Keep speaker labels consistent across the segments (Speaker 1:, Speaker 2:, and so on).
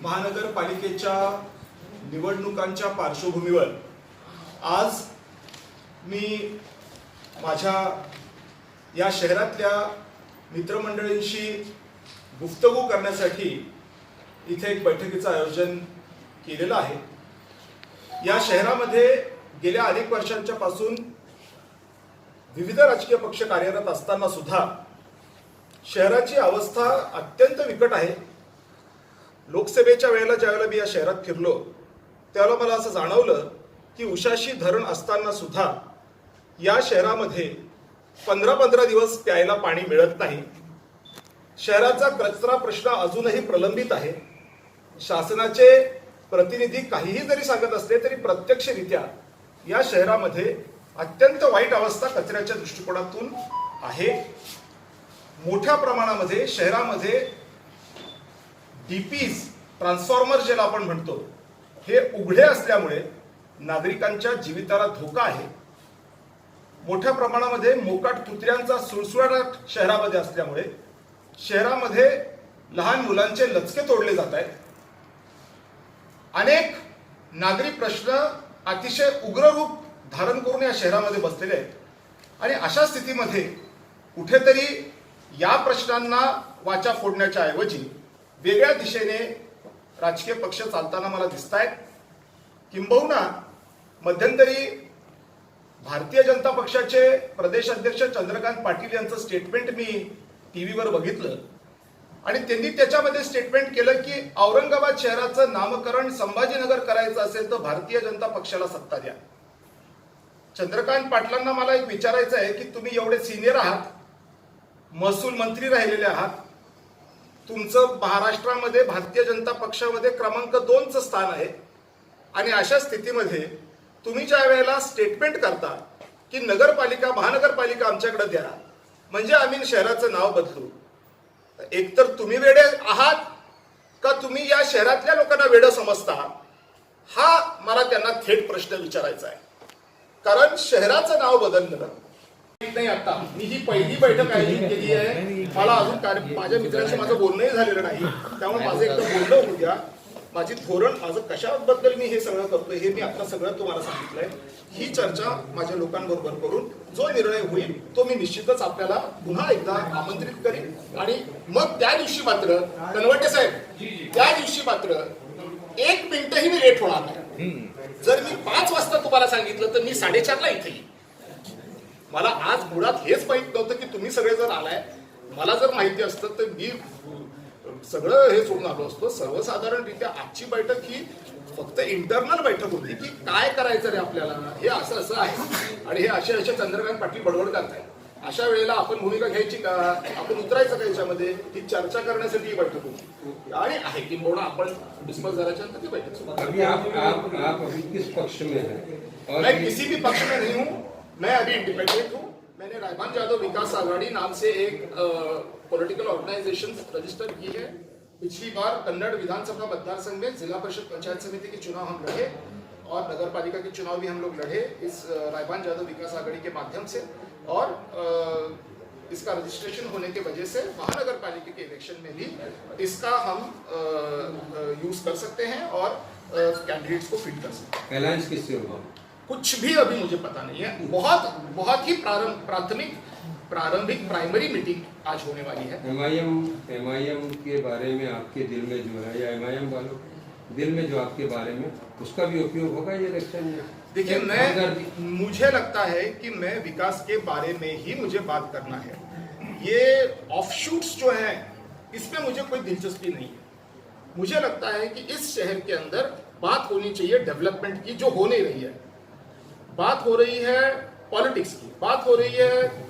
Speaker 1: महानगरपालिकेच्या निवडणुकांच्या पार्श्वभूमीवर आज मी माझ्या या शहरातल्या मित्रमंडळींशी गुफ्तगू करण्यासाठी इथे एक बैठकीचं आयोजन केलेलं आहे। या शहरामध्ये गेल्या अनेक वर्षांच्या पासून विविध राजकीय पक्ष कार्यरत असताना सुद्धा शहराची अवस्था अत्यंत विकट आहे। लोकसभेच्या वेळेला ज्यावेळेला मी या शहरात फिरलो त्यावेळेला मला असं जाणवलं की उशाशी धरण असताना सुद्धा या शहरामध्ये 15-15 दिवस प्यायला पाणी मिळत नाही। शहराचा कचरा प्रश्न अजूनही प्रलंबित आहे। शासनाचे प्रतिनिधी काहीही जरी सांगत असले तरी प्रत्यक्षरित्या या शहरामध्ये अत्यंत वाईट अवस्था कचऱ्याच्या दृष्टिकोनातून आहे। मोठ्या प्रमाणामध्ये शहरामध्ये डीपीज ट्रान्सफॉर्मर ज्याला आपण म्हणतो हे उघडे असल्यामुळे नागरिकांच्या जीविताला धोका आहे। मोठ्या प्रमाणामध्ये मोकाट कुत्र्यांचा सुळसुळाट शहरामध्ये असल्यामुळे शहरामध्ये लहान मुलांचे लचके तोडले जात आहेत। अनेक नागरी प्रश्न अतिशय उग्र रूप धारण करून या शहरामध्ये बसलेले आहेत आणि अशा स्थितीमध्ये कुठेतरी या प्रश्नांना वाचा फोडण्याच्या ऐवजी वेगळ्या दिशेने राजकीय पक्ष चालताना मला दिसत आहेत। किंबहुना मध्यंतरी भारतीय जनता पक्षाचे प्रदेश अध्यक्ष चंद्रकांत पाटील यांचं स्टेटमेंट मी टीव्हीवर बघितलं आणि त्यांनी त्याच्यामध्ये स्टेटमेंट केलं की औरंगाबाद शहराचं नामकरण संभाजीनगर करायचं असेल तर भारतीय जनता पक्षाला सत्ता द्या। चंद्रकांत पाटलांना मला एक विचारायचं आहे की तुम्ही एवढे सिनियर आहात, महसूल मंत्री राहिलेले आहात, तुमचं महाराष्ट्रामध्ये भारतीय जनता पक्षामध्ये क्रमांक 2चं स्थान आहे आणि अशा स्थितीमध्ये तुम्ही ज्या वेळेला स्टेटमेंट करता की नगरपालिका महानगरपालिका आमच्याकडे द्या म्हणजे आम्ही शहराचं नाव बदलू, एकतर तुम्ही वेडे आहात का तुम्ही या शहरातल्या लोकांना वेडं समजता, हा मला त्यांना थेट प्रश्न विचारायचा आहे। कारण शहराचं नाव बदलणं नाही। आता मी ही पहिली बैठक आयोजित केली आहे, मला अजून माझ्या मित्रांशी माझं बोलणंही झालेलं नाही, त्यामुळे माझं एकदा बोलणं होऊ द्या। माझी धोरण माझं कशाबद्दल मी हे सगळं करतोय हे मी आता सगळं तुम्हाला सांगितलंय। ही चर्चा माझ्या लोकांबरोबर करून जो निर्णय होईल तो मी निश्चितच आपल्याला पुन्हा एकदा आमंत्रित करीन आणि मग त्या दिवशी मात्र कनवटे साहेब त्या दिवशी मात्र 1 मिनिटही मी लेट होणार नाही। जर मी 5 वाजता तुम्हाला सांगितलं तर मी 4:30ला इथे येईन। मला आज मुळात हेच माहित नव्हतं की तुम्ही सगळे जर आलाय। मला जर माहिती असतं तर मी सगळं हे सोडून आलो असतो। सर्वसाधारणरित्या आजची बैठक ही फक्त इंटरनल बैठक होती की काय करायचं रे आपल्याला, हे असं असं आहे आणि हे असे चंद्रकांत पाटील बडबड करतायत। अशा वेळेला आपण भूमिका घ्यायची का, आपण उतरायचं का याच्यामध्ये, ही चर्चा करण्यासाठी ही बैठक होती आणि आहे की म्हणून आपण डिस्कस झाल्याच्या नंतर ती बैठक।
Speaker 2: अभी आप अभी किस पक्ष में हैं?
Speaker 1: मैं किसी भी पक्ष में नहीं हूँ, मैं अभी इंडिपेंडेंट हूँ। मैंने रायबान यादव विकास आघाड़ी नाम से एक पॉलिटिकल ऑर्गेनाइजेशन रजिस्टर की है। पिछली बार कन्नड़ विधानसभा मतदार संघ में जिला परिषद पंचायत समिति के चुनाव हम लड़े और नगर पालिका के चुनाव भी हम लोग लड़े इस रायबान यादव विकास आघाड़ी के माध्यम से और इसका रजिस्ट्रेशन होने की वजह से महानगर पालिका के इलेक्शन में भी इसका हम यूज कर सकते हैं और कैंडिडेट्स को फीड कर सकते हैं।
Speaker 2: अलायंस किससे होगा?
Speaker 1: कुछ भी अभी मुझे पता नहीं है। बहुत ही प्रारंभिक प्राइमरी मीटिंग आज होने वाली है।
Speaker 2: एमआईएम के बारे में आपके दिल में जो है या एमआईएम वालों दिल में जो आपके बारे में उसका भी उपयोग होगा ये इलेक्शन में?
Speaker 1: देखिए मुझे लगता है कि मैं विकास के बारे में ही मुझे बात करना है। ये ऑफशूट्स जो हैं इसमें मुझे कोई दिलचस्पी नहीं है। मुझे लगता है कि इस शहर के अंदर बात होनी चाहिए डेवलपमेंट की, जो हो नहीं रही है। बात हो रही है पॉलिटिक्स की, बात हो रही है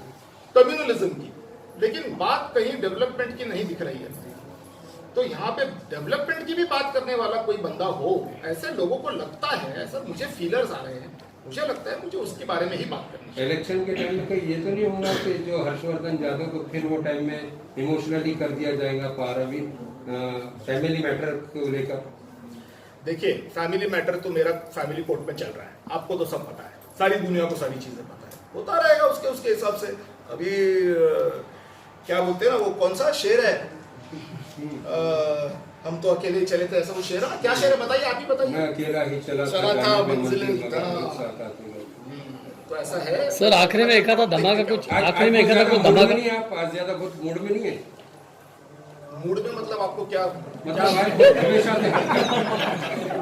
Speaker 1: कम्युनलिज्म की, लेकिन बात कहीं डेवलपमेंट की नहीं दिख रही है। तो यहाँ पे डेवलपमेंट की भी बात करने वाला कोई बंदा हो, ऐसे लोगों को लगता है, ऐसा मुझे फीलर्स आ रहे हैं, मुझे लगता है मुझे उसके बारे में ही बात करनी चाहिए।
Speaker 2: इलेक्शन के टाइम में ये तो नहीं होगा कि जो हर्षवर्धन यादव को फिर वो टाइम में इमोशनली कर दिया जाएगा पार अभी फैमिली मैटर को लेकर?
Speaker 1: देखिए फैमिली मैटर तो मेरा फैमिली कोर्ट में चल रहा है, आपको तो सब पता है, सारी दुनिया को सारी चीजें पता है, होता रहेगा उसके हिसाब से। अभी क्या बोलते हैं ना, वो कौन सा शेर है, हम तो अकेले ही चले थे, ऐसा वो शेर है ना? क्या शेर है बताइए, आप ही बताइए।
Speaker 2: मैं अकेला ही चला
Speaker 1: चला था,
Speaker 2: गाड़ी में
Speaker 1: मंजिलें
Speaker 2: मंजिल लगा,
Speaker 1: हाँ।
Speaker 2: बहुत साथ आते लोग।
Speaker 1: तो ऐसा है
Speaker 3: सर आखिरी में एक आधा धमाका कुछ,
Speaker 2: आज
Speaker 3: आखिरी में एक आधा कुछ
Speaker 2: मूड में
Speaker 3: धमाका।
Speaker 2: नहीं है आप, आज ज्यादा बहुत मूड में नहीं है।
Speaker 1: मूड में मतलब आपको क्या,
Speaker 2: मतलब आज हमेशा से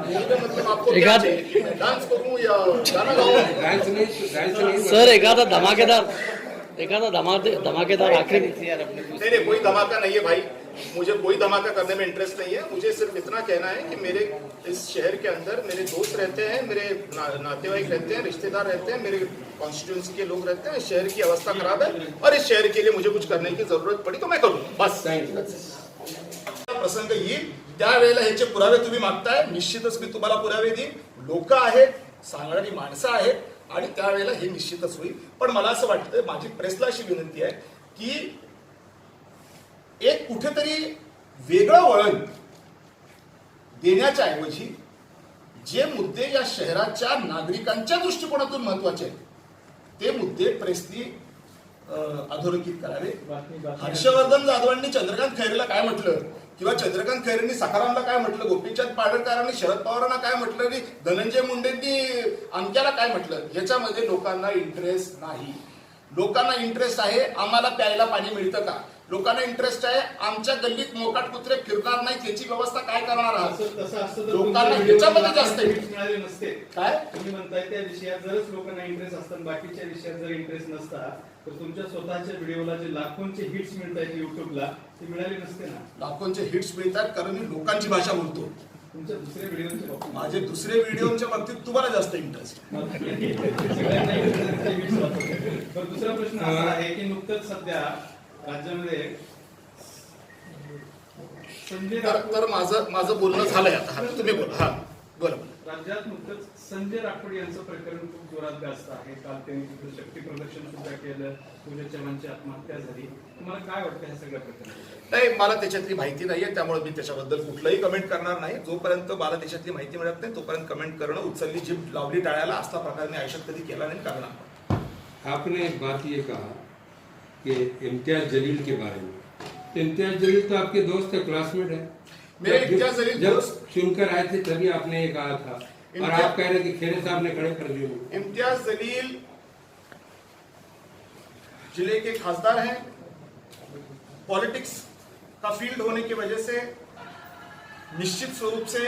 Speaker 1: मूड में मतलब आपको
Speaker 3: एक
Speaker 1: क्या
Speaker 3: आध-
Speaker 1: चाहिए कि मैं डांस करूं या गाना गाऊं?
Speaker 2: डांस नहीं
Speaker 3: सर एक आधा धमाकेदार आखिरी में।
Speaker 1: नहीं नहीं, कोई धमाका नहीं है भाई, मुझे कोई धमाका करने में इंटरेस्ट नहीं है। मुझे सिर्फ इतना कहना है कि मेरे इस शहर के अंदर मेरे दोस्त रहते हैं, मेरे नातेवाईक रहते हैं, रिश्तेदार रहते हैं, मेरे कॉन्स्टिट्यूंसी के लोग रहते हैं। इस शहर की अवस्था खराब है और इस शहर के लिए मुझे कुछ करने की जरूरत पड़ी तो मैं करूँ बस। प्रसंग येईल त्यावेळेला ह्याचे पुरावे तुम्ही मागताय, निश्चितच मी तुम्हाला पुरावे देईन। लोक आहेत, सांगणारी माणसं आहेत आणि त्यावेळेला हे निश्चितच होईल। पण मला असं वाटतं, माझी प्रेसला अशी विनंती आहे की एक कुठेतरी वेगळं वळण देण्याच्या ऐवजी जे मुद्दे या शहराच्या नागरिकांच्या दृष्टिकोनातून महत्वाचे आहेत ते मुद्दे प्रेसनी अधोरेखित करावे। हर्षवर्धन जाधवांनी चंद्रकांत खैरेला काय म्हटलं किंवा चंद्रकांत खैरेंनी सखारामला काय म्हटलं, गोपीचंद पाडळकरांनी शरद पवारांना काय म्हटलं आणि धनंजय मुंडेंनी अमक्याला काय म्हटलं, याच्यामध्ये लोकांना इंटरेस्ट नाही। लोकांना इंटरेस्ट आहे आम्हाला प्यायला पाणी मिळतं का, लोकांना इंटरेस्ट आहे आमच्या गल्लीत मोकाट कुत्रे फिरणार नाहीत याची व्यवस्था काय करणार आहात। लोकांना ह्याच्यामध्ये जास्त
Speaker 4: मिळाले नसते
Speaker 1: काय
Speaker 4: तुम्ही म्हणताय त्या विषयात जरच लोकांना इंटरेस्ट असतात, बाकीच्या विषयात जर इंटरेस्ट नसता तर तुमच्या स्वतःच्या व्हिडिओला जे लाखोंचे हिट्स मिळत आहेत युट्यूबला ते मिळाले नसते ना।
Speaker 1: लाखोंचे हिट्स मिळतात कारण मी लोकांची भाषा बोलतो।
Speaker 4: तुमच्या दुसऱ्या व्हिडिओचे बाबतीत
Speaker 1: माझे दुसरे व्हिडिओच्या बाबतीत तुम्हाला जास्त इंटरेस्ट
Speaker 4: सगळ्यांना हिट्स वाटतात। पण दुसरा प्रश्न असा आहे की नुकतंच सध्या राज्यामध्ये संजय
Speaker 1: तर माझं बोलणं झालंय आता। हा तुम्ही बोला, हा बोला।
Speaker 4: राज्यात नुकतंच संजय राठोड यांचं प्रकरण खूप जोरात गाजत आहे। काल त्यांनी तिथं शक्ती प्रदर्शन सुद्धा केलं, पूजा चव्हाणची आत्महत्या झाली। तुम्हाला काय वाटतं ह्या सगळ्या प्रकरणाबद्दल?
Speaker 1: नाही, मला त्याच्यातली माहिती नाहीये त्यामुळे मी त्याच्याबद्दल कुठलंही कमेंट करणार नाही। जोपर्यंत मला त्याच्यातली माहिती मिळत नाही तोपर्यंत कमेंट करणं, उचलली जीभ लावली टाळ्याला असला प्रकार मी आयुष्यात कधी केला नाही करणार।
Speaker 2: आपने एक बात ये कहा कि इम्तियाज जलील के बारे में, तो इम्तियाज जलील तो आपके दोस्त है, क्लासमेट है।
Speaker 1: मेरे इम्तियाज जलील
Speaker 2: जब
Speaker 1: दोस्त-
Speaker 2: सुनकर आए थे तभी आपने ये कहा था और आप कह रहे कि खेरे साहब ने खड़े कर दिए।
Speaker 1: इम्तियाज जलील जिले के खासदार हैं, पॉलिटिक्स का फील्ड होने की वजह से निश्चित स्वरूप से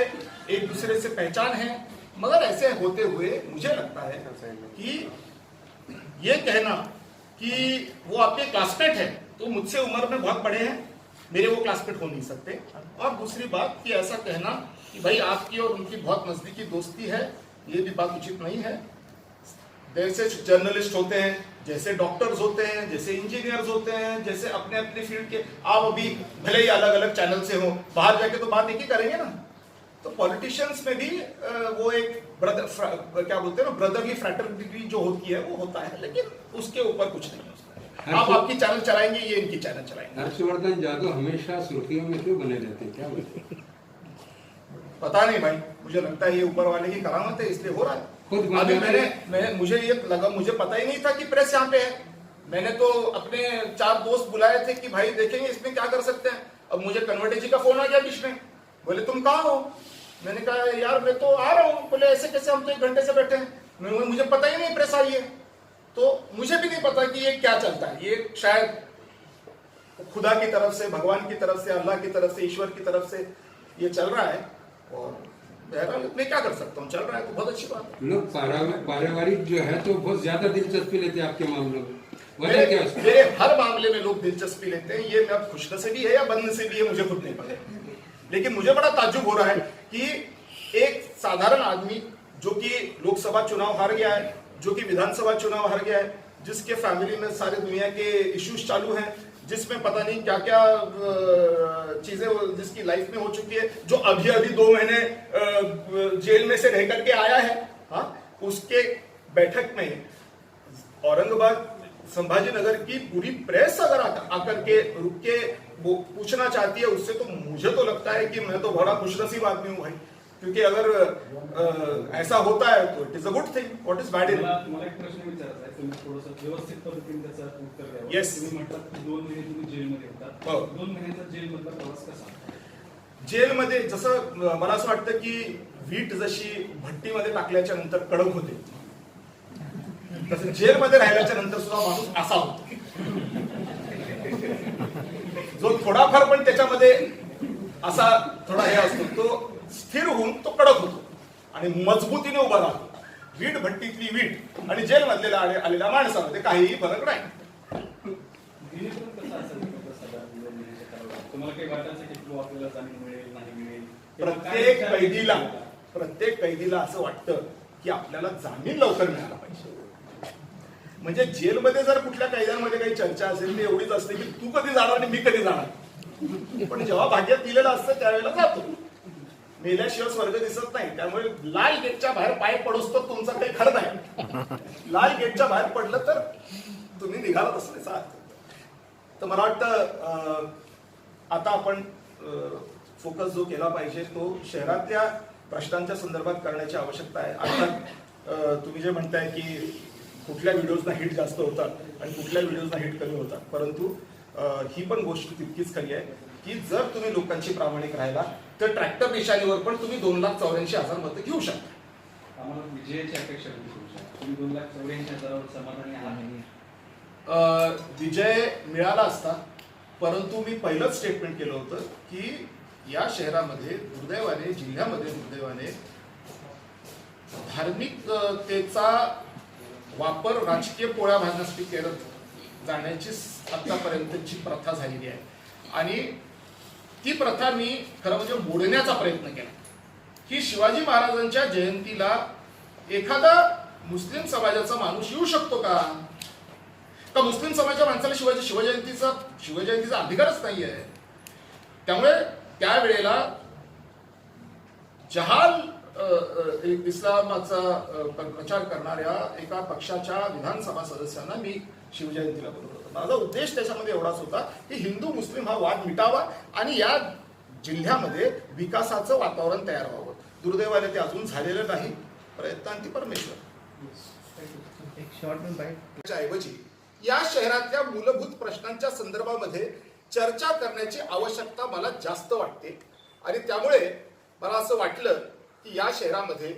Speaker 1: एक दूसरे से पहचान है, मगर ऐसे होते हुए मुझे लगता है कि ये कहना कि वो आपके क्लासमेट है तो मुझसे उम्र में बहुत बड़े हैं, मेरे वो क्लासमेट हो नहीं सकते। और दूसरी बात कि ऐसा कहना कि भाई आपकी और उनकी बहुत नजदीकी दोस्ती है, ये भी बात उचित नहीं है। जैसे जर्नलिस्ट होते हैं, जैसे डॉक्टर्स होते हैं, जैसे इंजीनियर्स होते हैं, जैसे अपने अपने फील्ड के, आप अभी भले ही अलग अलग चैनल से हो, बाहर जाके तो बात एक ही करेंगे ना। तो पॉलिटिशियंस में भी वो एक क्या बोलते हैं ना, ब्रदरली फ्रैटर्निटी जो होती है वो होता है, लेकिन उसके ऊपर कुछ नहीं है। आप आपकी चैनल चलाएंगे, ये इनकी चैनल चलाएंगे।
Speaker 2: हर्षवर्धन जादव हमेशा सुर्खियों में क्यों बने रहते हैं, क्या वजह?
Speaker 1: पता नहीं भाई, मुझे लगता है ये ऊपर वाले की करामत है इसलिए हो रहा है।
Speaker 2: खुद
Speaker 1: अभी
Speaker 2: मैंने
Speaker 1: मुझे ये लगा, मुझे पता ही नहीं था कि प्रेस यहाँ पे है। मैंने तो अपने 4 दोस्त बुलाए थे कि भाई देखेंगे इसमें क्या कर सकते हैं। अब मुझे कन्वर्टे जी का फोन आ गया बीच में, बोले तुम कहाँ हो? मैंने कहा यार मैं तो आ रहा हूँ। बोले ऐसे कैसे, हम तो 1 घंटे से बैठे हैं। मुझे पता ही नहीं प्रेस आई है, तो मुझे भी नहीं पता कि ये क्या चलता है। ये शायद खुदा की तरफ से, भगवान की तरफ से, अल्लाह की तरफ से, ईश्वर की तरफ से ये चल रहा है। और बहरहाल मैं क्या कर सकता हूँ, चल रहा है तो बहुत अच्छी बात है।
Speaker 2: लोग पारिवारिक जो है तो बहुत ज्यादा दिलचस्पी लेते हैं आपके मामलों में, वजह क्या है उसकी?
Speaker 1: मेरे हर मामले में लोग दिलचस्पी लेते हैं। ये मैं खुशनसीबी है या बदनसीबी है मुझे खुद नहीं पता, लेकिन मुझे बड़ा ताज्जुब हो रहा है कि एक साधारण आदमी जो कि लोकसभा चुनाव हार गया है, जो कि विधानसभा चुनाव हार गया है, जिसके फैमिली में सारी दुनिया के इश्यूज चालू हैं, जिसमें पता नहीं क्या क्या चीजें जिसकी लाइफ में हो चुकी है, जो अभी अभी 2 महीने जेल में से रह करके आया है, हाँ, उसके बैठक में औरंगाबाद संभाजी नगर की पूरी प्रेस अगर आकर के रुक के वो पूछना चाहती है उससे, तो मुझे तो लगता है कि मैं तो बड़ा खुशनसीब आदमी हूँ भाई, क्योंकि अगर ऐसा होता है तो it is a good thing, what is bad in.
Speaker 4: मला एक प्रश्न विचारायचा आहे, तुम्ही थोडंसं व्यवस्थित पद्धतीने त्याचं उत्तर द्यावं।
Speaker 1: Yes.
Speaker 4: तुम्ही म्हटलात की 2 महिने तुम्ही जेलमध्ये होता,
Speaker 1: हो.
Speaker 4: 2 महिन्याचा जेलमधला प्रवास कसा?
Speaker 1: जेलमध्ये जसं मला असं वाटतं की वीट जशी भट्टीमध्ये टाकल्याच्या नंतर कडक होते, तसं जेलमध्ये राहिल्याच्या नंतर सुद्धा माणूस असा होतो. जो थोडाफार पण त्याच्यामध्ये असा थोडा हे असतो तो स्थिर होऊन तो कडक होतो आणि मजबूतीने उभा राहतो. वीट भट्टीतली वीट आणि जेलमधलेल्या आलेल्या माणसामध्ये काहीही फरक नाही.
Speaker 4: दिनेशपर्यंत कसं असेल साधारण 2 महिन्याच्या कालावधीत? तुम्हाला काही वाटायचं की फ्लो आपल्याला जामीन मिळेल नाही मिळेल?
Speaker 1: प्रत्येक कैदीला असं वाटतं की आपल्याला जामीन लवकर मिळाला पाहिजे. म्हणजे जेलमध्ये जर कुठल्या कैद्यांमध्ये काही चर्चा असेल ती एवढीच असते की तू कधी जाणार आणि मी कधी जाणार. पण जेव्हा भाग्यात दिलेलं असतं त्यावेळेला जातो. मेल्याशिवाय स्वर्ग दिसत नाही. त्यामुळे लाल गेटच्या बाहेर पाय पडोस तर तुमचं काही खरं नाही. लाल गेटच्या बाहेर पडलं तर तुम्ही निघालात असं त्याचा अर्थ. तर मला वाटतं आता आपण फोकस जो केला पाहिजे तो शहरातल्या प्रश्नांच्या संदर्भात करण्याची आवश्यकता आहे. अर्थात तुम्ही जे म्हणताय की कुठल्या व्हिडिओजना हिट जास्त होतात आणि कुठल्या व्हिडिओजना हिट कमी होतात, परंतु ही पण गोष्ट तितकीच खरी आहे की जर तुम्ही लोकांची प्रामाणिक राहिला तर ट्रॅक्टर निशाणीवर पण तुम्ही 2,84,000 मतं घेऊ शकता.
Speaker 4: आम्हाला विजयाची अपेक्षा होती तुमच्या. तुम्ही 2,84,000 समाधानी आहात?
Speaker 1: विजय मिळाला असता, परंतु मी पहिलंच स्टेटमेंट केलं होतं की या शहरामध्ये दुर्दैवाने, जिल्ह्यामध्ये दुर्दैवाने धार्मिकतेचा वापर राजकीय पोळ्या भाजण्यासाठी करत जाण्याची आतापर्यंतची प्रथा झालेली आहे आणि ती प्रथा मी खरं म्हणजे मोडण्याचा प्रयत्न केला की शिवाजी महाराजांच्या जयंतीला एखादा मुस्लिम समाजाचा माणूस येऊ शकतो का? मुस्लिम समाजाच्या माणसाला शिवजयंतीचा अधिकारच नाही आहे. त्यामुळे त्यावेळेला जहाल इस्लामाचा प्रचार करणाऱ्या एका पक्षाच्या विधानसभा सदस्यांना मी शिवजयंतीला बोलवलं होतं. माझा उद्देश त्याच्यामध्ये एवढाच होता की हिंदू मुस्लिम हा वाद मिटावा आणि या जिल्ह्यामध्ये विकासाचं वातावरण तयार व्हावं. दुर्दैवाने ते अजून झालेलं नाही. प्रयत्नांती परमेश्वर. ऐवजी या शहरातल्या मूलभूत प्रश्नांच्या संदर्भामध्ये चर्चा करण्याची आवश्यकता मला जास्त वाटते आणि त्यामुळे मला असं वाटलं की या शहरामध्ये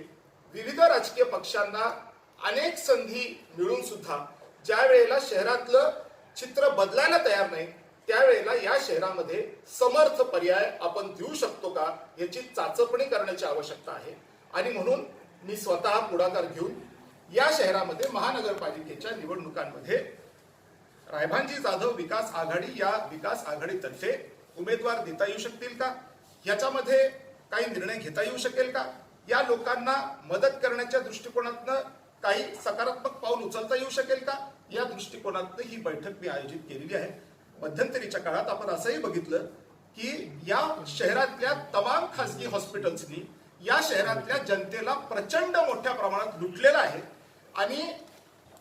Speaker 1: विविध राजकीय पक्षांना अनेक संधी मिळून सुद्धा ज्या वेळेला शहरातलं चित्र बदलायला तयार नाही त्यावेळेला या शहरामध्ये समर्थ पर्याय आपण देऊ शकतो का याची चाचपणी करण्याची आवश्यकता आहे. आणि म्हणून मी स्वतः पुढाकार घेऊन या शहरामध्ये महानगरपालिकेच्या निवडणुकांमध्ये रायभानजी जाधव विकास आघाडी या विकास आघाडीतर्फे उमेदवार देता येऊ शकतील का, याच्यामध्ये काही निर्णय घेता येऊ शकेल का, या लोकांना मदत करण्याच्या दृष्टिकोनातनं काही सकारात्मक पाऊल उचलता येऊ शकेल का, या दृष्टिकोनातनं ही बैठक मी आयोजित केलेली आहे. मध्यंतरीच्या काळात आपण असंही बघितलं की या शहरातल्या तमाम खासगी हॉस्पिटल्सनी या शहरातल्या जनतेला प्रचंड मोठ्या प्रमाणात लुटलेलं आहे आणि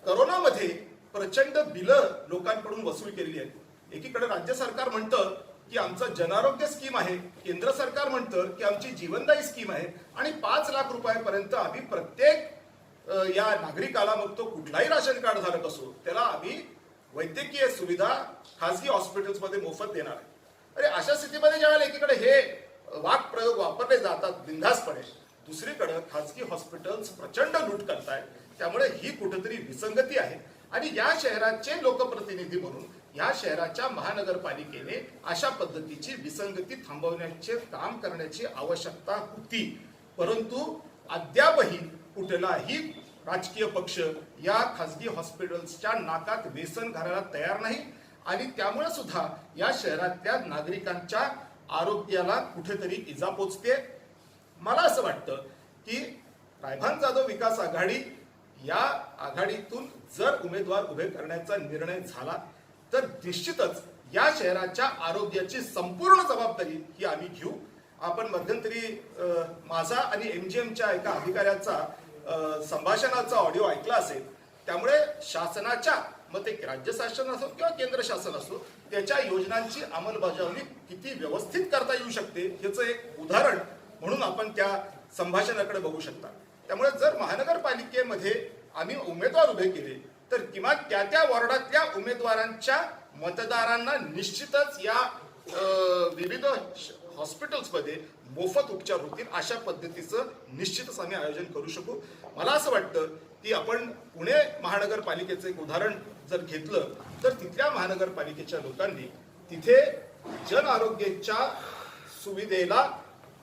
Speaker 1: करोनामध्ये प्रचंड बिलं लोकांकडून वसूल केलेली आहेत. एकीकडे राज्य सरकार म्हणतं की आमचं जनआरोग्य स्कीम आहे, केंद्र सरकार म्हणतं की आमची जीवनदायी स्कीम आहे आणि 5 लाख रुपयापर्यंत आम्ही प्रत्येक या नागरिकाला, मग तो कुठलाही राशन कार्ड धारक असो, त्याला आम्ही वैद्यकीय सुविधा खासगी हॉस्पिटल्समध्ये मोफत देणार आहे. अरे अशा स्थितीमध्ये ज्यावेळेला एकीकडे हे वाक्प्रयोग वापरले जातात बिनधास्तपणे, दुसरीकडे खासगी हॉस्पिटल्स प्रचंड लूट करतायत. त्यामुळे ही कुठेतरी विसंगती आहे आणि या शहराचे लोकप्रतिनिधी म्हणून या शहराच्या महानगरपालिकेने अशा पद्धतीची विसंगती थांबवण्याचे काम करण्याची आवश्यकता होती. परंतु अद्यापही कुठलाही राजकीय पक्ष या खासगी हॉस्पिटल्सच्या नाकात व्यसन घालायला तयार नाही आणि त्यामुळे सुद्धा या शहरातल्या नागरिकांच्या आरोग्याला कुठेतरी इजा पोचते. मला असं वाटतं की रायभान जाधव विकास आघाडी या आघाडीतून जर उमेदवार उभे करण्याचा निर्णय झाला तर निश्चितच या शहराच्या आरोग्याची संपूर्ण जबाबदारी ही आम्ही घेऊ. आपण मध्यंतरी माझा आणि एमजीएमच्या एका अधिकाऱ्याचा संभाषणाचा ऑडिओ ऐकला असेल. त्यामुळे शासनाच्या, मग ते राज्य शासन असो किंवा केंद्र शासन असो, त्याच्या योजनांची अंमलबजावणी किती व्यवस्थित करता येऊ शकते याचं एक उदाहरण म्हणून आपण त्या संभाषणाकडे बघू शकता. त्यामुळे जर महानगरपालिकेमध्ये आम्ही उमेदवार उभे केले तर किमान त्या वॉर्डातल्या उमेदवारांच्या मतदारांना निश्चितच या विविध हॉस्पिटल्समध्ये मोफत उपचार होतील अशा पद्धतीचं निश्चितच आम्ही आयोजन करू शकू. मला असं वाटतं की आपण पुणे महानगरपालिकेचं एक उदाहरण जर घेतलं तर तिथल्या महानगरपालिकेच्या लोकांनी तिथे जन आरोग्याच्या सुविधेला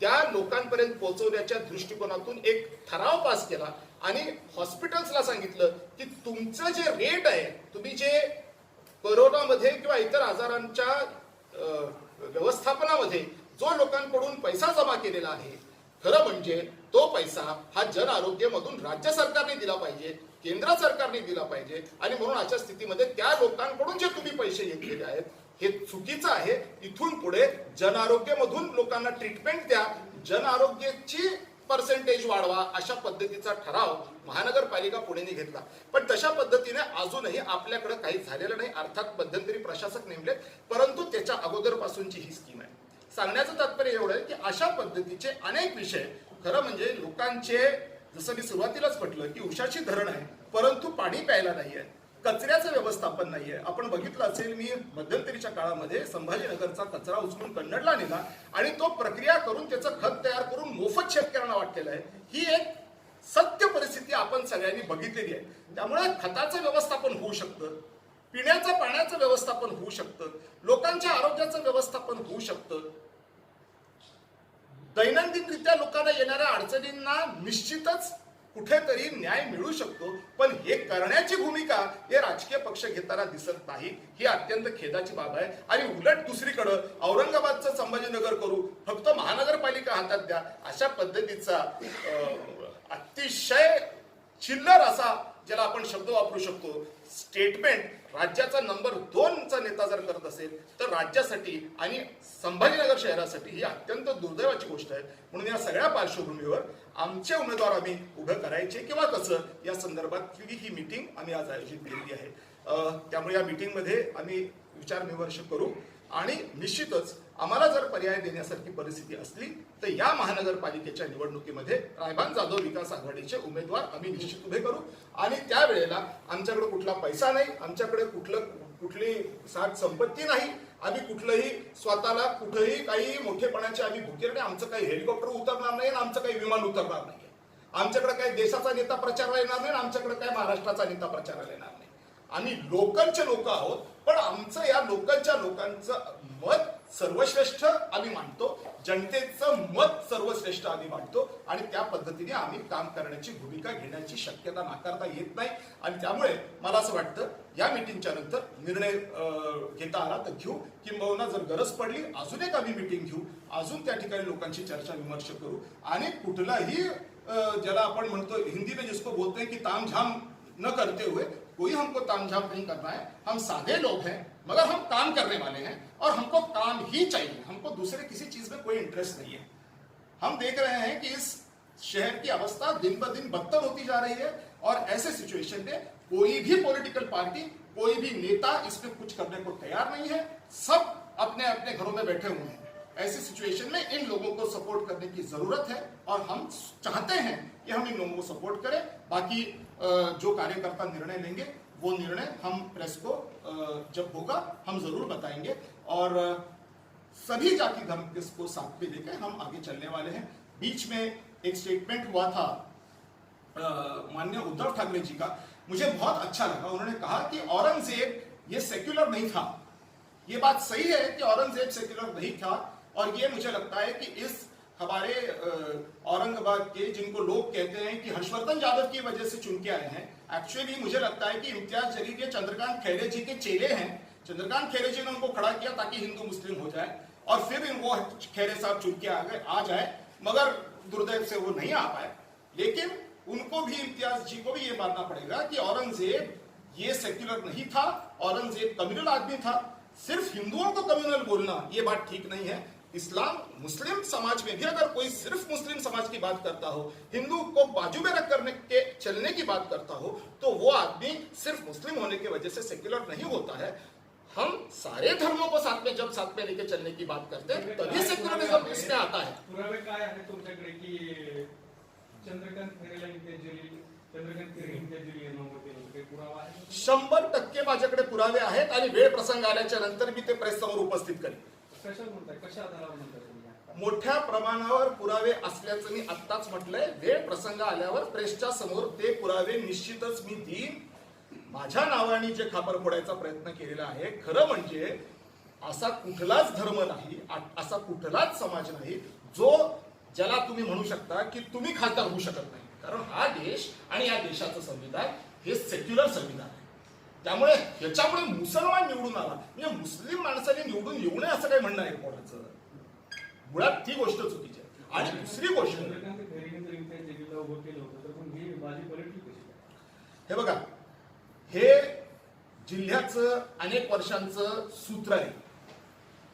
Speaker 1: त्या लोकांपर्यंत पोहोचवण्याच्या दृष्टिकोनातून एक ठराव पास केला आणि हॉस्पिटल्सला सांगितलं की तुमचं जे रेट आहे, तुम्ही जे कोरोनामध्ये किंवा इतर आजारांच्या व्यवस्थापनामध्ये जो लोकांकडून पैसा जमा केलेला आहे, खरं म्हणजे तो पैसा हा जन आरोग्यमधून राज्य सरकारने दिला पाहिजे, केंद्र सरकारने दिला पाहिजे. आणि म्हणून अशा स्थितीमध्ये त्या लोकांकडून जे तुम्ही पैसे घेतलेले आहेत हे चुकीचं आहे. इथून पुढे जन आरोग्यमधून लोकांना ट्रीटमेंट द्या, जन आरोग्याची पर्सेंटेज वाढवा, अशा पद्धतीचा ठराव महानगरपालिका पुणेने घेतला. पण तशा पद्धतीने अजूनही आपल्याकडे काही झालेलं नाही. अर्थात मध्यंतरी प्रशासक नेमले, परंतु त्याच्या अगोदरपासूनची ही स्कीम आहे. सांगण्याचं तात्पर्य एवढं आहे की अशा पद्धतीचे अनेक विषय, खरं म्हणजे लोकांचे, जसं मी सुरुवातीलाच म्हटलं की उशाची धरण आहे परंतु पाणी प्यायला नाहीये, कचऱ्याचं व्यवस्थापन नाहीये. आपण बघितलं असेल, मी मध्यंतरीच्या काळामध्ये संभाजीनगरचा कचरा उचलून कन्नडला नेला आणि तो प्रक्रिया करून त्याचं खत तयार करून मोफत शेतकऱ्यांना वाटलेलं आहे. ही एक सत्य परिस्थिती आपण सगळ्यांनी बघितलेली आहे. त्यामुळे खताचं व्यवस्थापन होऊ शकतं, पिण्याचं पाण्याचं व्यवस्थापन होऊ शकतं, लोकांच्या आरोग्याचं व्यवस्थापन होऊ शकतं, दैनंदिनरित्या लोकांना येणाऱ्या अडचणींना निश्चितच कुठेतरी न्याय मिळू शकतो. पण हे करण्याची भूमिका हे राजकीय पक्ष घेताना दिसत नाही. ही अत्यंत खेदाची बाब आहे. आणि उलट दुसरीकडं औरंगाबादचं संभाजीनगर करू, फक्त महानगरपालिका हातात द्या, अशा पद्धतीचा अतिशय चिल्लर असा, ज्याला आपण शब्द वापरू शकतो, स्टेटमेंट राज्याचा नंबर 2चा नेता जर करत असेल तर राज्यासाठी आणि संभाजीनगर शहरासाठी ही अत्यंत दुर्दैवाची गोष्ट आहे. म्हणून या सगळ्या पार्श्वभूमीवर आमचे उमेदवार आम्ही उभे करायचे किंवा कसं, या संदर्भात ही मीटिंग आम्ही आज आयोजित केलेली आहे. त्यामुळे या मीटिंगमध्ये आम्ही विचारविमर्श करू आणि निश्चितच आम्हाला जर पर्याय देण्यासारखी परिस्थिती असली तर या महानगरपालिकेच्या निवडणुकीमध्ये रायबान जाधव विकास आघाडीचे उमेदवार आम्ही निश्चित उभे करू. आणि त्यावेळेला आमच्याकडे कुठला पैसा नाही, आमच्याकडे कुठली साठ संपत्ती नाही, आम्ही कुठलंही स्वतःला कुठेही काही मोठेपणाचे आम्ही भुकेर नाही. आमचं काही हेलिकॉप्टर उतरणार नाही आणि आमचं काही विमान उतरणार नाही. आमच्याकडे काही देशाचा नेता प्रचाराला येणार नाही, आमच्याकडे काही महाराष्ट्राचा नेता प्रचाराला येणार नाही. आम्ही लोकलचे लोक आहोत, पण आमचं या लोकलच्या लोकांचं मत सर्वश्रेष्ठ आम्ही मानतो, जनतेचं मत सर्वश्रेष्ठ आम्ही मानतो आणि त्या पद्धतीने आम्ही काम करण्याची भूमिका घेण्याची शक्यता नाकारता येत नाही. आणि त्यामुळे मला असं वाटतं या मीटिंगच्या नंतर निर्णय घेता आला तर घेऊ, किंबहुना जर गरज पडली अजून एक आम्ही मीटिंग घेऊ, अजून त्या ठिकाणी लोकांची चर्चा विमर्श करू. आणि कुठलाही ज्याला आपण म्हणतो हिंदी में जिसको बोलते हैं कि तामझाम न करते हुए, कोई हमको तामझाम नहीं करना है. हम सादे लोग हैं मगर हम काम करने वाले हैं और हमको काम ही चाहिए. हमको दूसरे किसी चीज में कोई इंटरेस्ट नहीं है. हम देख रहे हैं कि इस शहर की अवस्था दिन ब दिन बदतर होती जा रही है और ऐसे सिचुएशन में कोई भी पॉलिटिकल पार्टी, कोई भी नेता इसमें कुछ करने को तैयार नहीं है. सब अपने अपने घरों में बैठे हुए हैं. ऐसी सिचुएशन में इन लोगों को सपोर्ट करने की जरूरत है और हम चाहते हैं कि हम इन लोगों को सपोर्ट करें. बाकी जो कार्यकर्ता निर्णय लेंगे वो निर्णय हम प्रेस को जब होगा हम जरूर बताएंगे और सभी जाति धर्म को साथ में लेकर हम आगे चलने वाले हैं. बीच में एक स्टेटमेंट हुआ था माननीय उद्धव ठाकरे जी का, मुझे बहुत अच्छा लगा. उन्होंने कहा कि औरंगजेब ये सेक्युलर नहीं था. ये बात सही है कि औरंगजेब सेक्युलर नहीं था और ये मुझे लगता है कि इस हमारे औरंगाबाद के, जिनको लोग कहते हैं कि हर्षवर्धन यादव की वजह से चुन के आए हैं, एक्चुअली मुझे लगता है कि इम्तियाज जलील ये चंद्रकांत खैरे जी के चेले हैं. चंद्रकांत खैरे जी ने उनको खड़ा किया ताकि हिंदू मुस्लिम हो जाए और फिर वो खैरे साहब चुन के आ जाए, मगर दुर्दैव से वो नहीं आ पाए. लेकिन उनको भी, इम्तियाज जी को भी ये मानना पड़ेगा कि औरंगजेब ये सेक्युलर नहीं था, औरंगजेब कम्युनल आदमी था. सिर्फ हिंदुओं को कम्युनल बोलना ये बात ठीक नहीं है. इस्लाम मुस्लिम समाज में भी अगर कोई सिर्फ मुस्लिम समाज की बात करता हो, हिंदू को बाजू में रख करने के चलने की बात करता हो, तो वो आदमी सिर्फ मुस्लिम होने की वजह से सेक्युलर नहीं होता है. हम सारे धर्मों को साथ में लेके चलने की बात करते हैं, तभी सेक्युलरिज्म इसमें आता है.
Speaker 4: पुरावे काय आहे तुमच्याकडे की चंद्रकांत खैरेला इम्तियाज जलील, चंद्रकांत खैरे इम्तियाज जलील यांना मत दिलं होतं, काही पुरावा आहे?
Speaker 1: 100% माझ्याकडे पुरावे आहेत आणि वेळ प्रसंग आल्याच्या नंतर मी ते प्रेस समोर उपस्थित करेन.
Speaker 4: कशा म्हणताय, कशा आधारावर म्हणताय तुम्ही?
Speaker 1: मोठ्या प्रमाणावर पुरावे असल्याचं मी आत्ताच म्हटलंय. वेळ प्रसंग आल्यावर प्रेसच्या समोर ते पुरावे निश्चितच मी देईन. माझ्या नावाने जे खापर फोडायचा प्रयत्न केलेला आहे, खरं म्हणजे असा कुठलाच धर्म नाही, असा कुठलाच समाज नाही ज्याला तुम्ही म्हणू शकता की तुम्ही खासदार होऊ शकत नाही. कारण हा देश आणि या देशाचं संविधान हे सेक्युलर संविधान आहे. त्यामुळे ह्याच्यामुळे मुसलमान निवडून आला म्हणजे मुस्लिम माणसाने निवडून येऊ नये असं काही म्हणणं आहे कोणाचं. मुळात ती गोष्ट चुकीची आहे. आणि दुसरी गोष्ट,
Speaker 4: चंद्रकांत खैरेने जर इथे दिल्लीला उभं केलं होतं तर पण ही बाजी पलटली कशी काय?
Speaker 1: हे बघा, हे जिल्ह्याचं अनेक वर्षांचं सूत्र आहे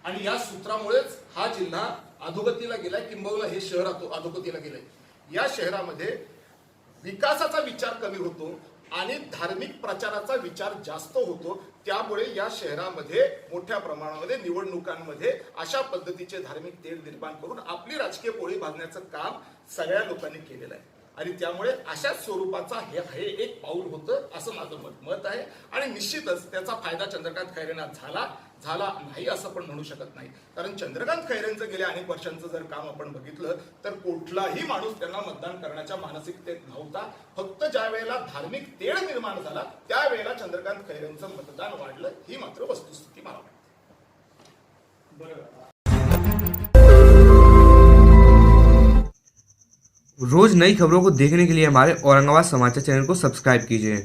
Speaker 1: आणि या सूत्रामुळेच हा जिल्हा अधोगतीला गेलाय, किंबहुना हे शहर अधोगतीला गेलंय. या शहरामध्ये विकासाचा विचार कमी होतो आणि धार्मिक प्रचाराचा विचार जास्त होतो. त्यामुळे या शहरामध्ये मोठ्या प्रमाणामध्ये निवडणुकांमध्ये अशा पद्धतीचे धार्मिक तेढ निर्माण करून आपली राजकीय पोळी भाजण्याचं काम सगळ्या लोकांनी केलेलं आहे. आणि त्यामुळे अशाच स्वरूपाचा हे एक पाऊल होतं असं माझं मत आहे. आणि निश्चितच त्याचा फायदा चंद्रकांत खैरेंना झाला नाही असं पण म्हणू शकत नाही. कारण चंद्रकांत खैरेंचं गेल्या अनेक वर्षांचं जर काम आपण बघितलं तर कुठलाही माणूस त्यांना मतदान करण्याच्या मानसिकतेत नव्हता. फक्त ज्या वेळेला धार्मिक तेढ निर्माण झाला त्यावेळेला चंद्रकांत खैरेंचं मतदान वाढलं, ही मात्र वस्तुस्थिती मला वाटते.
Speaker 4: बरं,
Speaker 5: रोज नई खबरों को देखने के लिए हमारे औरंगाबाद समाचार चैनल को सब्सक्राइब कीजिए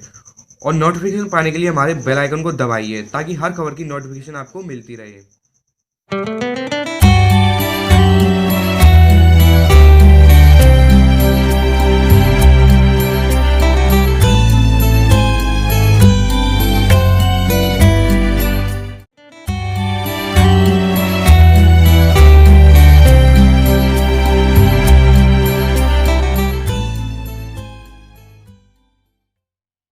Speaker 5: और नोटिफिकेशन पाने के लिए हमारे बेल आइकन को दबाइए ताकि हर खबर की नोटिफिकेशन आपको मिलती रहे।